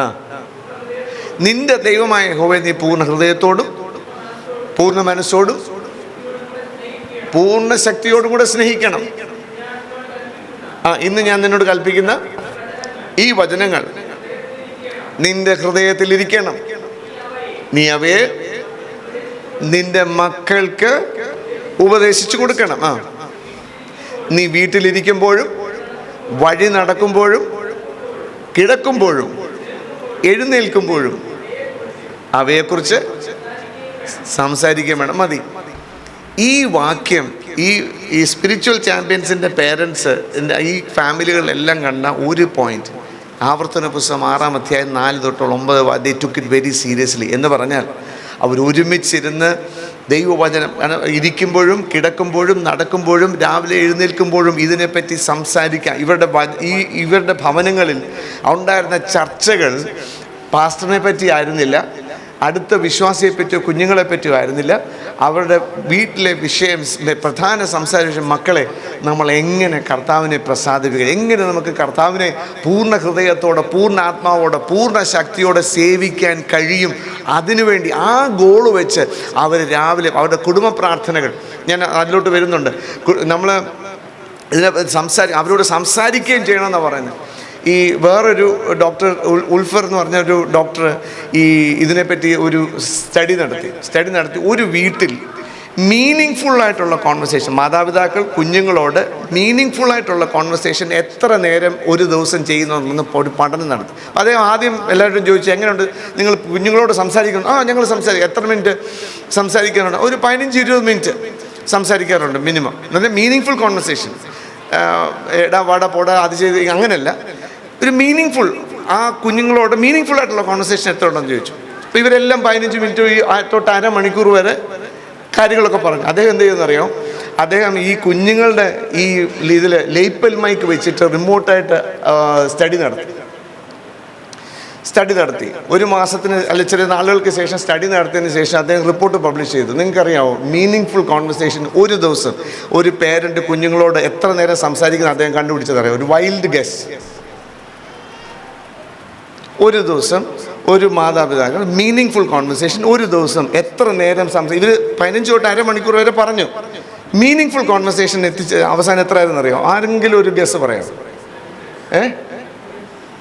ആ നിന്റെ ദൈവമായ യഹോവയെ നീ പൂർണ്ണ ഹൃദയത്തോടും പൂർണ്ണ മനസ്സോടും പൂർണ്ണ ശക്തിയോടും കൂടെ സ്നേഹിക്കണം. ഇന്ന് ഞാൻ നിന്നോട് കൽപ്പിക്കുന്ന ഈ വചനങ്ങൾ നിന്റെ ഹൃദയത്തിലിരിക്കണം. നീ അവയെ നിന്റെ മക്കൾക്ക് ഉപദേശിച്ചു കൊടുക്കണം. നീ വീട്ടിലിരിക്കുമ്പോഴും വഴി നടക്കുമ്പോഴും കിടക്കുമ്പോഴും എഴുന്നേൽക്കുമ്പോഴും അവയെക്കുറിച്ച് സംസാരിക്കാൻ വേണം. മതി. ഈ വാക്യം ഈ സ്പിരിച്വൽ ചാമ്പ്യൻസിൻ്റെ പേരൻസ്, ഈ ഫാമിലികളിലെല്ലാം കണ്ട ഒരു പോയിന്റ്, ആവർത്തന പുസ്തകം 6-ാം അധ്യായം 4 തൊട്ടുള്ള 9 ദേ ടുക്ക് ഇറ്റ് വെരി സീരിയസ്ലി. എന്ന് പറഞ്ഞാൽ അവർ ഒരുമിച്ചിരുന്ന് ദൈവവചനം ഇരിക്കുമ്പോഴും കിടക്കുമ്പോഴും നടക്കുമ്പോഴും രാവിലെ എഴുന്നേൽക്കുമ്പോഴും ഇതിനെപ്പറ്റി സംസാരിക്കാം. ഇവരുടെ ഭവനങ്ങളിൽ ഉണ്ടായിരുന്ന ചർച്ചകൾ പാസ്റ്ററിനെ പറ്റി ആയിരുന്നില്ല, അടുത്ത വിശ്വാസിയെ പറ്റിയോ കുഞ്ഞുങ്ങളെ പറ്റിയോ ആയിരുന്നില്ല. അവരുടെ വീട്ടിലെ വിഷയം, പ്രധാന സംസാര വിഷയം, മക്കളെ നമ്മൾ എങ്ങനെ കർത്താവിനെ പ്രസാദിപ്പിക്കുക, എങ്ങനെ നമുക്ക് കർത്താവിനെ പൂർണ്ണ ഹൃദയത്തോടെ പൂർണ്ണ ആത്മാവോടെ പൂർണ്ണ ശക്തിയോടെ സേവിക്കാൻ കഴിയും. അതിനുവേണ്ടി ആ ഗോള് വെച്ച് അവർ രാവിലെ അവരുടെ കുടുംബ പ്രാർത്ഥനകൾ, ഞാൻ അതിലോട്ട് വരുന്നുണ്ട്, നമ്മൾ ഇതിനെ അവരോട് സംസാരിക്കുകയും ചെയ്യണമെന്നാണ് പറയുന്നത്. ഈ വേറൊരു ഡോക്ടർ ഉൾഫർ എന്ന് പറഞ്ഞ ഒരു ഡോക്ടർ ഇതിനെപ്പറ്റി ഒരു സ്റ്റഡി നടത്തി ഒരു വീട്ടിൽ മീനിങ് ഫുള്ളായിട്ടുള്ള കോൺവെർസേഷൻ, മാതാപിതാക്കൾ കുഞ്ഞുങ്ങളോട് മീനിങ് ഫുള്ളായിട്ടുള്ള കോൺവെർസേഷൻ എത്ര നേരം ഒരു ദിവസം ചെയ്യുന്നതെന്ന് ഒരു പഠനം നടത്തി. അദ്ദേഹം ആദ്യം എല്ലാവരും ചോദിച്ചു, എങ്ങനെയുണ്ട് നിങ്ങൾ കുഞ്ഞുങ്ങളോട് സംസാരിക്കുന്നു? ഞങ്ങൾ സംസാരിക്കും. എത്ര മിനിറ്റ് സംസാരിക്കാറുണ്ട്? ഒരു 15-20 മിനിറ്റ് സംസാരിക്കാറുണ്ട് മിനിമം. നല്ല മീനിങ് ഫുൾ കോൺവെർസേഷൻ. എടാ വാടാ പോടാ അത് ചെയ്ത് അങ്ങനെയല്ല, ഒരു മീനിങ് ഫുൾ, ആ കുഞ്ഞുങ്ങളോട് മീനിങ് ഫുൾ ആയിട്ടുള്ള കോൺവെർസേഷൻ എത്ര ഉണ്ടെന്ന് ചോദിച്ചു. അപ്പോൾ ഇവരെല്ലാം 15 മിനിറ്റ് തൊട്ട് അരമണിക്കൂർ വരെ കാര്യങ്ങളൊക്കെ പറഞ്ഞു. അദ്ദേഹം എന്ത് ചെയ്യുമെന്നറിയോ? അദ്ദേഹം ഈ കുഞ്ഞുങ്ങളുടെ ഈ ഇതിൽ ലേപ്പൽ മൈക്ക് വെച്ചിട്ട് റിമോട്ടായിട്ട് സ്റ്റഡി നടത്തി. ഒരു മാസത്തിന് അല്ല ചെറിയ നാളുകൾക്ക് ശേഷം സ്റ്റഡി നടത്തിയതിന് ശേഷം അദ്ദേഹം റിപ്പോർട്ട് പബ്ലിഷ് ചെയ്തു. നിങ്ങൾക്കറിയാമോ, മീനിങ് ഫുൾ കോൺവെർസേഷൻ ഒരു ദിവസം ഒരു പേരൻറ്റ് കുഞ്ഞുങ്ങളോട് എത്ര നേരം സംസാരിക്കുന്നത് അദ്ദേഹം കണ്ടുപിടിച്ചതറിയാം? ഒരു വൈൽഡ് ഗസ്. ഒരു ദിവസം ഒരു മാതാപിതാക്കൾ മീനിങ് ഫുൾ കോൺവെർസേഷൻ ഒരു ദിവസം എത്ര നേരം ഇവർ 15 തൊട്ട് അരമണിക്കൂർ വരെ പറഞ്ഞു. മീനിങ് ഫുൾ കോൺവെർസേഷൻ എത്തിച്ച് അവസാനം എത്ര ആയിരുന്നു അറിയോ? ആരെങ്കിലും ഒരു ഗസ് പറയാം?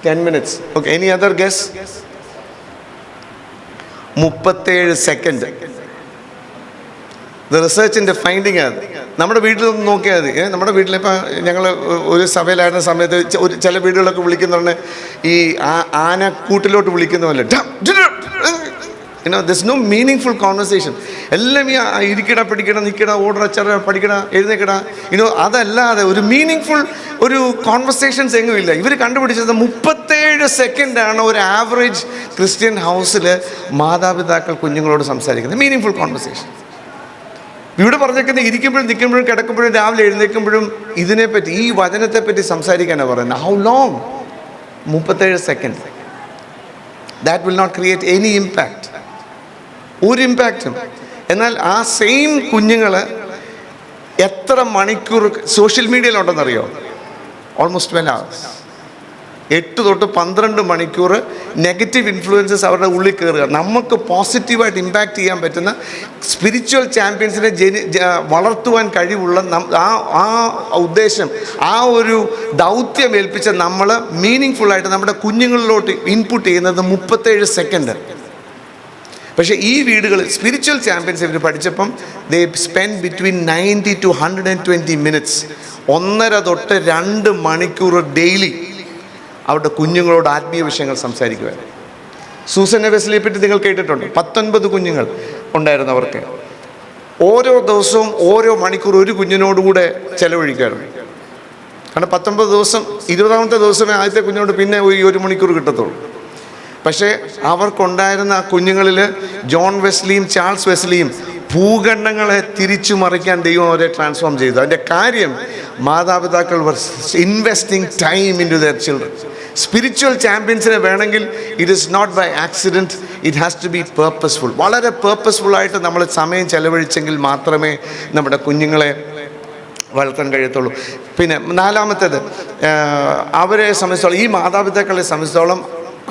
10 minutes. Okay, any other guess? 37 second. റിസർച്ചിൻ്റെ ഫൈൻഡിങ് അത്. നമ്മുടെ വീട്ടിലൊന്ന് നോക്കിയാൽ മതി. നമ്മുടെ വീട്ടിലിപ്പോൾ ഞങ്ങൾ ഒരു സഭയിലായിരുന്ന സമയത്ത് ചില വീടുകളൊക്കെ വിളിക്കുന്നുണ്ട് ഈ ആന കൂട്ടിലോട്ട് വിളിക്കുന്ന പോലെ. This no meaningful conversation. എല്ലാം ഈ ഇരിക്കട പിടിക്കട നിൽക്കട ഓടറ ചെറ പഠിക്കട എഴുന്നേക്കട അതല്ലാതെ ഒരു മീനിങ് ഫുൾ ഒരു കോൺവെർസേഷൻസ് എങ്ങുമില്ല. ഇവർ കണ്ടുപിടിച്ചത് 37 സെക്കൻഡാണ് ഒരു ആവറേജ് ക്രിസ്ത്യൻ ഹൗസിൽ മാതാപിതാക്കൾ കുഞ്ഞുങ്ങളോട് സംസാരിക്കുന്നത്. Meaning full conversation. ഇവിടെ പറഞ്ഞേക്കുന്നത് ഇരിക്കുമ്പോഴും നിൽക്കുമ്പോഴും കിടക്കുമ്പോഴും രാവിലെ എഴുന്നേൽക്കുമ്പോഴും ഇതിനെപ്പറ്റി, ഈ വചനത്തെപ്പറ്റി സംസാരിക്കാനാണ് പറയുന്നത്. How long? 37 second. That will not create any impact, ഒരു ഇമ്പാക്റ്റും. എന്നാൽ ആ സെയിം കുഞ്ഞുങ്ങൾ എത്ര മണിക്കൂർ സോഷ്യൽ മീഡിയയിലുണ്ടെന്നറിയോ? Almost 12 hours. 8 തൊട്ട് 12 മണിക്കൂർ നെഗറ്റീവ് ഇൻഫ്ലുവൻസസ് അവരുടെ ഉള്ളിൽ കയറുക. നമുക്ക് പോസിറ്റീവായിട്ട് ഇമ്പാക്റ്റ് ചെയ്യാൻ പറ്റുന്ന സ്പിരിച്വൽ ചാമ്പ്യൻസിനെ വളർത്തുവാൻ കഴിവുള്ള ആ ഉദ്ദേശം, ആ ഒരു ദൗത്യം ഏൽപ്പിച്ച നമ്മൾ മീനിങ് ഫുള്ളായിട്ട് നമ്മുടെ കുഞ്ഞുങ്ങളിലോട്ട് ഇൻപുട്ട് ചെയ്യുന്നത് 37 സെക്കൻഡ്. പക്ഷേ ഈ വീടുകളിൽ സ്പിരിച്വൽ ചാമ്പ്യൻസ് ഇവർ പഠിച്ചപ്പം they spend between 90 to 120 minutes. 1.5 തൊട്ട് 2 മണിക്കൂർ ഡെയിലി അവരുടെ കുഞ്ഞുങ്ങളോട് ആത്മീയ വിഷയങ്ങൾ സംസാരിക്കുവാൻ. സൂസൻ വെസ്ലിയെ പറ്റി നിങ്ങൾ കേട്ടിട്ടുണ്ട്. 19 കുഞ്ഞുങ്ങൾ ഉണ്ടായിരുന്നു അവർക്ക്. ഓരോ ദിവസവും ഓരോ മണിക്കൂർ ഒരു കുഞ്ഞിനോടുകൂടെ ചെലവഴിക്കാറുണ്ട്. കാരണം 19 ദിവസം, 20ാമത്തെ ദിവസമേ ആദ്യത്തെ കുഞ്ഞിനോട് പിന്നെ ഈ 1 മണിക്കൂർ കിട്ടത്തുള്ളൂ. പക്ഷേ അവർക്കുണ്ടായിരുന്ന ആ കുഞ്ഞുങ്ങളിൽ ജോൺ വെസ്ലിയും ചാൾസ് വെസ്ലിയും ഭൂഖണ്ഡങ്ങളെ തിരിച്ചു മറിക്കാൻ ദൈവം അവരെ ട്രാൻസ്ഫോം ചെയ്തു. അതിൻ്റെ കാര്യം മാതാപിതാക്കൾ investing time into their children. Spiritual ചാമ്പ്യൻസിനെ വേണമെങ്കിൽ it is not by accident, it has to be purposeful. വളരെ പേർപ്പസ്ഫുള്ളായിട്ട് നമ്മൾ സമയം ചെലവഴിച്ചെങ്കിൽ മാത്രമേ നമ്മുടെ കുഞ്ഞുങ്ങളെ വളർത്താൻ കഴിയത്തുള്ളൂ. പിന്നെ 4ാമത്തേത്, അവരെ സംബന്ധിച്ചോളം, ഈ മാതാപിതാക്കളെ സംബന്ധിച്ചോളം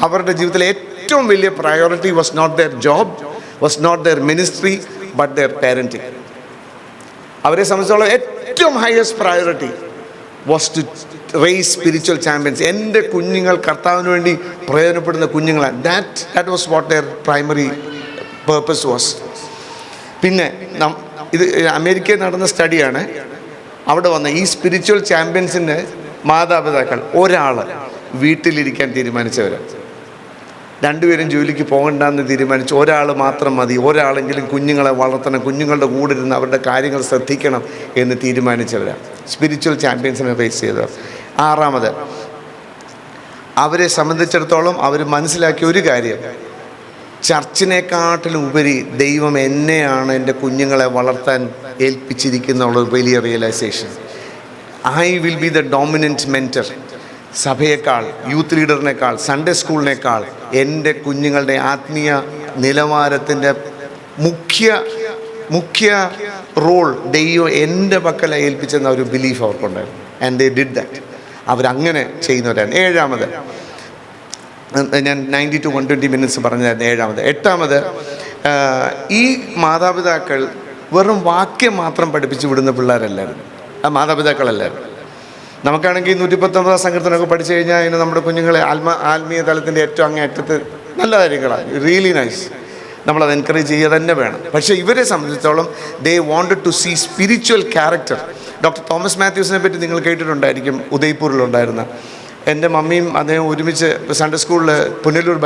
അവരുടെ ജീവിതത്തിലെ ഏറ്റവും വലിയ priority was not their job, was not their ministry, but their parenting. അവരെ സംബന്ധിച്ചോളം ഏറ്റവും highest priority was to raise spiritual champions. എൻ്റെ കുഞ്ഞുങ്ങൾ കർത്താവിന് വേണ്ടി പ്രയോജനപ്പെടുന്ന കുഞ്ഞുങ്ങളാണ്. That was what their primary purpose was. പിന്നെ ഇത് അമേരിക്കയിൽ നടന്ന സ്റ്റഡിയാണ്. അവിടെ വന്ന ഈ സ്പിരിച്വൽ ചാമ്പ്യൻസിൻ്റെ മാതാപിതാക്കൾ ഒരാൾ വീട്ടിലിരിക്കാൻ തീരുമാനിച്ചവരാണ്. 2 പേരും ജോലിക്ക് പോകണ്ടെന്ന് തീരുമാനിച്ചു. ഒരാൾ മാത്രം മതി, ഒരാളെങ്കിലും കുഞ്ഞുങ്ങളെ വളർത്തണം, കുഞ്ഞുങ്ങളുടെ കൂടെ ഇരുന്ന് അവരുടെ കാര്യങ്ങൾ ശ്രദ്ധിക്കണം എന്ന് തീരുമാനിച്ചവരാണ്. സ്പിരിച്വൽ ചാമ്പ്യൻസിനെ ഫേസ് ചെയ്തവർ. 6ാമത്, അവരെ സംബന്ധിച്ചിടത്തോളം അവർ മനസ്സിലാക്കിയ ഒരു കാര്യം, ചർച്ചിനെക്കാട്ടിലും ഉപരി ദൈവം എന്നെയാണ് എൻ്റെ കുഞ്ഞുങ്ങളെ വളർത്താൻ ഏൽപ്പിച്ചിരിക്കുന്നുള്ള ഒരു വലിയ realisation. I will be the dominant mentor. സഭയേക്കാൾ, യൂത്ത് ലീഡറിനേക്കാൾ, സൺഡേ സ്കൂളിനേക്കാൾ എൻ്റെ കുഞ്ഞുങ്ങളുടെ ആത്മീയ നിലവാരത്തിൻ്റെ മുഖ്യ റോൾ ദൈവം എൻ്റെ പക്കലെ ഏൽപ്പിച്ചെന്ന ഒരു ബിലീഫ് അവർക്കുണ്ടായിരുന്നു. And they did that. അവരങ്ങനെ ചെയ്യുന്നവരാണ്. 7ാമത്, ഞാൻ 90 to 120 minutes പറഞ്ഞായിരുന്നു. 7ാമത്. 8ാമത്, ഈ മാതാപിതാക്കൾ വെറും വാക്യം മാത്രം പഠിപ്പിച്ച് വിടുന്ന പിള്ളേരല്ലായിരുന്നു, ആ മാതാപിതാക്കളല്ലായിരുന്നു. നമുക്കാണെങ്കിൽ 119 സങ്കീർത്തനമൊക്കെ പഠിച്ചു കഴിഞ്ഞാൽ അതിന് നമ്മുടെ കുഞ്ഞുങ്ങളെ ആത്മീയ തലത്തിൻ്റെ ഏറ്റവും അങ്ങേയറ്റത്ത് നല്ല കാര്യങ്ങളാണ്, റിയലി നൈസ്. നമ്മളത് എൻകറേജ് ചെയ്യുക തന്നെ വേണം. പക്ഷേ ഇവരെ സംബന്ധിച്ചിടത്തോളം they wanted to see spiritual character. Doctor Thomas മാത്യൂസിനെ പറ്റി നിങ്ങൾ കേട്ടിട്ടുണ്ടായിരിക്കും, ഉദയ്പൂരിലുണ്ടായിരുന്ന. എൻ്റെ മമ്മിയും അദ്ദേഹം ഒരുമിച്ച് സൺഡേ സ്കൂളിൽ പുനലൂർ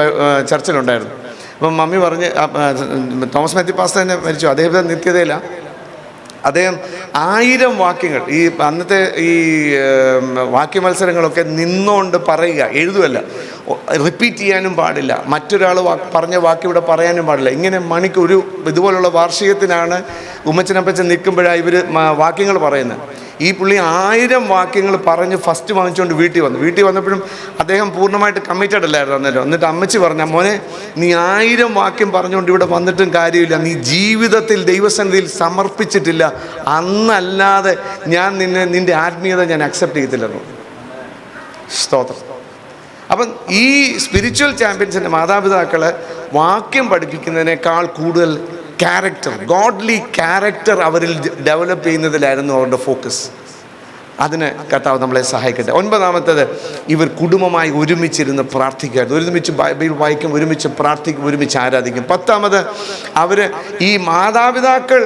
ചർച്ചിലുണ്ടായിരുന്നു. അപ്പം മമ്മി പറഞ്ഞ്, തോമസ് മാത്യു പാസ്റ്റർ തന്നെ മരിച്ചു, അദ്ദേഹത്തെ നിത്യതയിലാണ്. അദ്ദേഹം 1000 വാക്യങ്ങൾ, ഈ അന്നത്തെ ഈ വാക്യ മത്സരങ്ങളൊക്കെ നിന്നുകൊണ്ട് പറയുക, എഴുതുമല്ല, റിപ്പീറ്റ് ചെയ്യാനും പാടില്ല, മറ്റൊരാൾ പറഞ്ഞ വാക്ക് ഇവിടെ പറയാനും പാടില്ല. ഇങ്ങനെ ഒരു ഇതുപോലുള്ള വാർഷികത്തിനാണ് ഉമ്മച്ചനപ്പച്ചൻ നിൽക്കുമ്പോഴാണ് ഇവർ വാക്യങ്ങൾ പറയുന്നത്. ഈ പുള്ളി 1000 വാക്യങ്ങൾ പറഞ്ഞ് ഫസ്റ്റ് വാങ്ങിച്ചുകൊണ്ട് വീട്ടിൽ വന്നപ്പോഴും അദ്ദേഹം പൂർണ്ണമായിട്ട് കമ്മിറ്റഡ് അല്ലായിരുന്നു അന്നേരം. എന്നിട്ട് അമ്മച്ചി പറഞ്ഞ, മോനെ നീ 1000 വാക്യം പറഞ്ഞുകൊണ്ട് ഇവിടെ വന്നിട്ടും കാര്യമില്ല, നീ ജീവിതത്തിൽ ദൈവസന്നിധിയിൽ സമർപ്പിച്ചിട്ടില്ല, അന്നല്ലാതെ ഞാൻ നിൻ്റെ ആത്മീയത ഞാൻ അക്സെപ്റ്റ് ചെയ്യത്തില്ലെന്നു. സ്തോത്രം. അപ്പം ഈ സ്പിരിച്വൽ ചാമ്പ്യൻസിൻ്റെ മാതാപിതാക്കൾ വാക്യം പഠിപ്പിക്കുന്നതിനേക്കാൾ കൂടുതൽ ക്യാരക്ടർ, ഗോഡ്ലി ക്യാരക്ടർ അവരിൽ ഡെവലപ്പ് ചെയ്യുന്നതിലായിരുന്നു അവരുടെ ഫോക്കസ്. അതിന് കർത്താവ് നമ്മളെ സഹായിക്കട്ടെ. 9ാമത്തേത്, ഇവർ കുടുംബമായി ഒരുമിച്ചിരുന്ന് പ്രാർത്ഥിക്കുമായിരുന്നു. ഒരുമിച്ച് ബൈബിൾ വായിക്കും, ഒരുമിച്ച് പ്രാർത്ഥിക്കും, ഒരുമിച്ച് ആരാധിക്കും. 10ാമത്, അവർ ഈ മാതാപിതാക്കൾ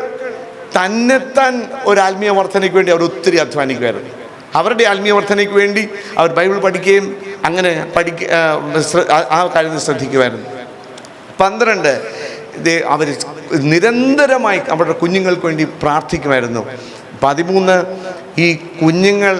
തന്നെത്താൻ ഒരു ആത്മീയ വർധനയ്ക്ക് വേണ്ടി അവർ ഒത്തിരി അധ്വാനിക്കുമായിരുന്നു. അവരുടെ ആത്മീയ വർധനയ്ക്ക് വേണ്ടി അവർ ബൈബിൾ പഠിക്കുകയും അങ്ങനെ ആ കാര്യത്തിൽ ശ്രദ്ധിക്കുമായിരുന്നു. 12, അവർ നിരന്തരമായി അവരുടെ കുഞ്ഞുങ്ങൾക്ക് വേണ്ടി പ്രാർത്ഥിക്കുമായിരുന്നു. 13, ഈ കുഞ്ഞുങ്ങൾ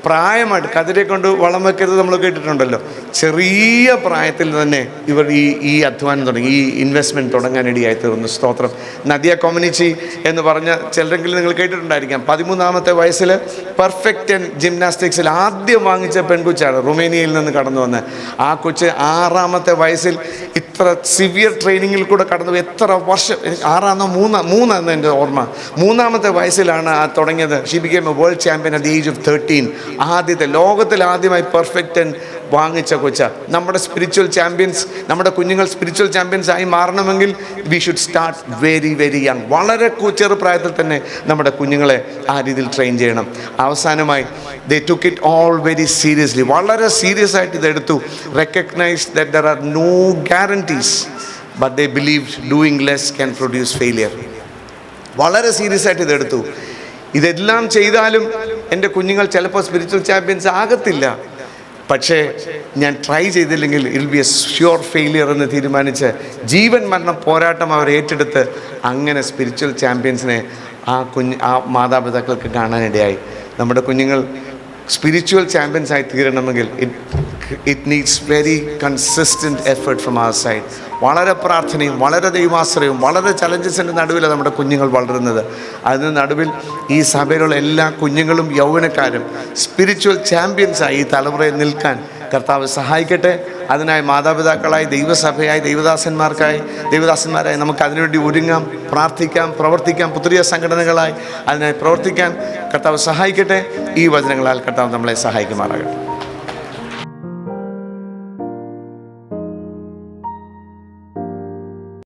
പ്രായമായിട്ട് കതിരെ കൊണ്ട് വളം വെക്കരുത് നമ്മൾ കേട്ടിട്ടുണ്ടല്ലോ. ചെറിയ പ്രായത്തിൽ തന്നെ ഇവർ ഈ അധ്വാനം തുടങ്ങി, ഈ ഇൻവെസ്റ്റ്മെൻറ്റ് തുടങ്ങാനിടയായി തീർന്നു. സ്തോത്രം. നദിയ കൊമനിച്ചി എന്ന് പറഞ്ഞ ചിലരെങ്കിലും നിങ്ങൾ കേട്ടിട്ടുണ്ടായിരിക്കാം. 13ാമത്തെ വയസ്സിൽ പെർഫെക്റ്റ് ആൻഡ് ജിംനാസ്റ്റിക്സിൽ ആദ്യം വാങ്ങിച്ച പെൺകൊച്ചാണ്, റുമേനിയയിൽ നിന്ന് കടന്നു വന്ന്. ആ കൊച്ച് 6ാമത്തെ വയസ്സിൽ ഇത്ര സിവിയർ ട്രെയിനിങ്ങിൽ കൂടെ കടന്നു, എത്ര വർഷം, 6ആണോ 3 എൻ്റെ ഓർമ്മ, 3ാമത്തെ വയസ്സിലാണ് തുടങ്ങിയത്. She became A world champion at the age of 13. ആദ്യത്തെ ലോകത്തിൽ ആദ്യമായി പെർഫെക്റ്റ് ആൻഡ് വാങ്ങിച്ച കൊച്ച. നമ്മുടെ സ്പിരിച്വൽ ചാമ്പ്യൻസ്, നമ്മുടെ കുഞ്ഞുങ്ങൾ സ്പിരിച്വൽ ചാമ്പ്യൻസ് ആയി മാറണമെങ്കിൽ we should start very very young. വളരെ ചെറുപ്രായത്തിൽ തന്നെ നമ്മുടെ കുഞ്ഞുങ്ങളെ ആ രീതിയിൽ ട്രെയിൻ ചെയ്യണം. അവസാനമായി, they took it all very seriously. വളരെ സീരിയസ് ആയിട്ട് ഇതെടുത്തു. Recognise that there are no guarantees, but they believe doing less can produce failure. വളരെ സീരിയസ് ആയിട്ട് ഇതെടുത്തു. ഇതെല്ലാം ചെയ്താലും എൻ്റെ കുഞ്ഞുങ്ങൾ ചിലപ്പോൾ സ്പിരിച്വൽ ചാമ്പ്യൻസ് ആകത്തില്ല, പക്ഷേ ഞാൻ ട്രൈ ചെയ്തില്ലെങ്കിൽ it will be A sure failure എന്ന് തീരുമാനിച്ച് ജീവൻ മരണ പോരാട്ടം അവർ ഏറ്റെടുത്ത് അങ്ങനെ സ്പിരിച്വൽ ചാമ്പ്യൻസിനെ ആ മാതാപിതാക്കൾക്ക് കാണാനിടയായി. നമ്മുടെ കുഞ്ഞുങ്ങൾ സ്പിരിച്വൽ ചാമ്പ്യൻസ് ആയി തീരണമെങ്കിൽ it needs very consistent effort from our side. വളരെ പ്രാർത്ഥനയും വളരെ ദൈവാശ്രയവും വളരെ ചലഞ്ചസിൻ്റെ നടുവിലാണ് നമ്മുടെ കുഞ്ഞുങ്ങൾ വളരുന്നത്. അതിന് നടുവിൽ ഈ സഭയിലുള്ള എല്ലാ കുഞ്ഞുങ്ങളും യൗവനക്കാരും സ്പിരിച്വൽ ചാമ്പ്യൻസായി ഈ തലമുറയിൽ നിൽക്കാൻ കർത്താവ് സഹായിക്കട്ടെ. അതിനായി മാതാപിതാക്കളായി, ദൈവസഭയായി, ദൈവദാസന്മാരായി നമുക്ക് അതിനുവേണ്ടി ഒരുങ്ങാം, പ്രാർത്ഥിക്കാം, പ്രവർത്തിക്കാം. പുത്രിയ സംഘടനകളായി അതിനായി പ്രവർത്തിക്കാൻ കർത്താവ് സഹായിക്കട്ടെ. ഈ വചനങ്ങളാൽ കർത്താവ് നമ്മളെ സഹായിക്കുമാറാകട്ടെ.